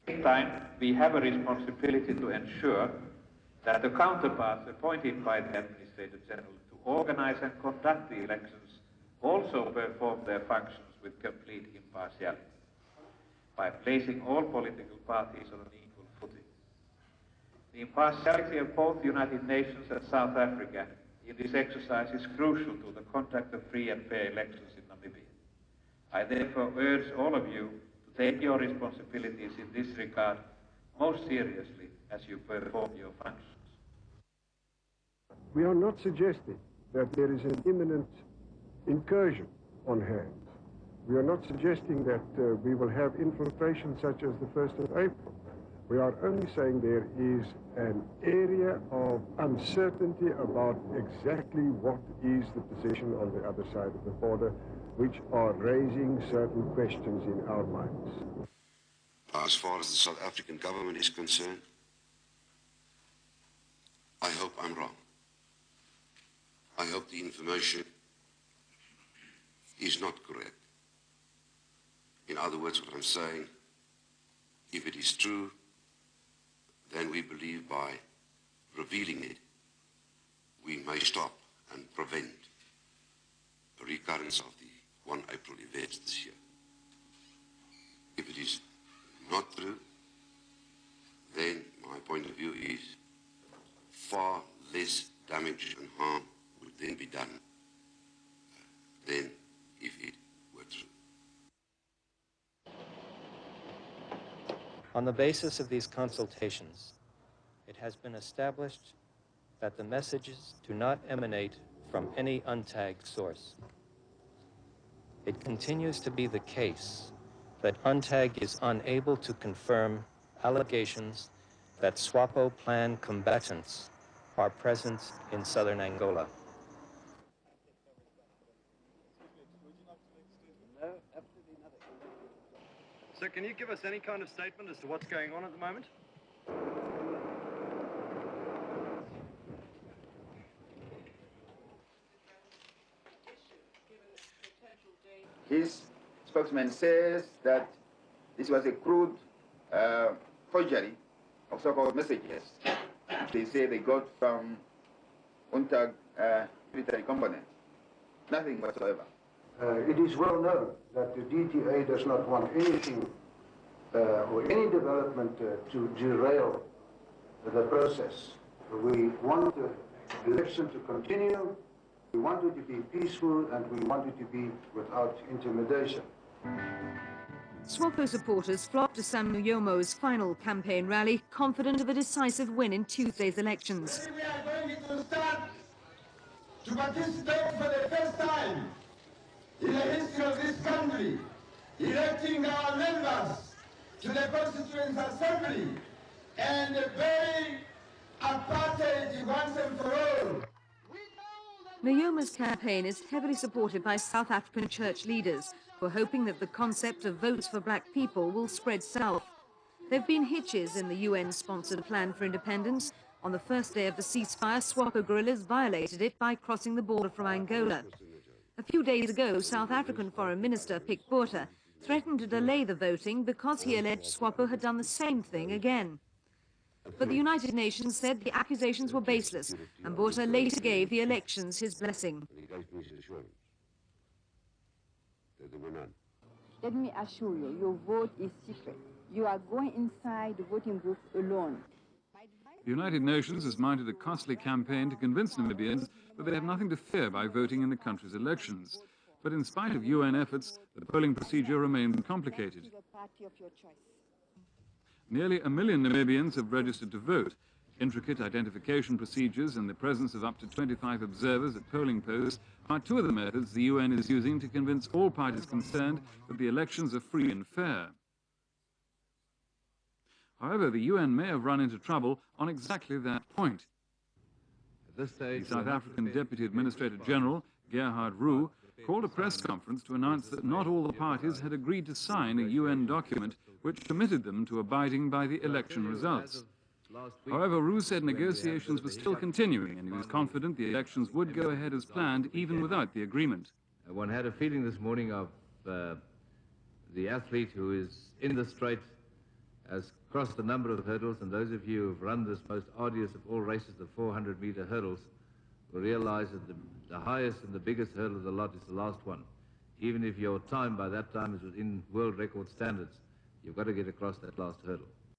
At the same time, we have a responsibility to ensure that the counterparts appointed by the Administrator General to organize and conduct the elections also perform their functions with complete impartiality, by placing all political parties on an equal footing. The impartiality of both the United Nations and South Africa in this exercise is crucial to the conduct of free and fair elections in Namibia. I therefore urge all of you to take your responsibilities in this regard most seriously as you perform your functions. We are not suggesting that there is an imminent incursion on hand. We are not suggesting that we will have infiltration such as the 1st of April. We are only saying there is an area of uncertainty about exactly what is the position on the other side of the border, which are raising certain questions in our minds. As far as the South African government is concerned, I hope I'm wrong. I hope the information is not correct. In other words, what I'm saying, if it is true, then we believe by revealing it, we may stop and prevent a recurrence of the 1 April events this year. If it is not true, then my point of view is far less damage and harm would then be done than if it were true. On the basis of these consultations, it has been established that the messages do not emanate from any untagged source. It continues to be the case that UNTAG is unable to confirm allegations that SWAPO plan combatants are present in southern Angola. So can you give us any kind of statement as to what's going on at the moment? His spokesman says that this was a crude forgery of so-called messages. They say they got from UNTAG military component. Nothing whatsoever. It is well known that the DTA does not want anything or any development to derail the process. We want the election to continue, we want it to be peaceful, and we want it to be without intimidation. SWAPO supporters flocked to Sam Nuyomo's final campaign rally, confident of a decisive win in Tuesday's elections. We are going to start to participate for the first time in the history of this country, electing our members to the Constituent Assembly, and a very apartheid once and for all. Nuyomo's campaign is heavily supported by South African church leaders, who are hoping that the concept of votes for black people will spread south. There have been hitches in the UN-sponsored plan for independence. On the first day of the ceasefire, SWAPO guerrillas violated it by crossing the border from Angola. A few days ago, South African Foreign Minister Pick Botha threatened to delay the voting because he alleged SWAPO had done the same thing again. But the United Nations said the accusations were baseless, and Botha later gave the elections his blessing. Let me assure you, your vote is secret. You are going inside the voting booth alone. The United Nations has mounted a costly campaign to convince Namibians that they have nothing to fear by voting in the country's elections. But in spite of UN efforts, the polling procedure remains complicated. Nearly 1 million Namibians have registered to vote. Intricate identification procedures and the presence of up to 25 observers at polling posts are two of the methods the UN is using to convince all parties concerned that the elections are free and fair. However, the UN may have run into trouble on exactly that point. At this stage, the South African Deputy Administrator General, Gerhard Roux, called a press conference to announce that not all the parties had agreed to sign a UN document which committed them to abiding by the election results. However, Roux said negotiations were still continuing, and he was confident the elections would go ahead as planned, even without the agreement. One had a feeling this morning of the athlete who is in the straight has crossed a number of hurdles, and those of you who have run this most arduous of all races, the 400-meter hurdles, will realize that the highest and the biggest hurdle of the lot is the last one. Even if your time by that time is within world record standards, you've got to get across that last hurdle.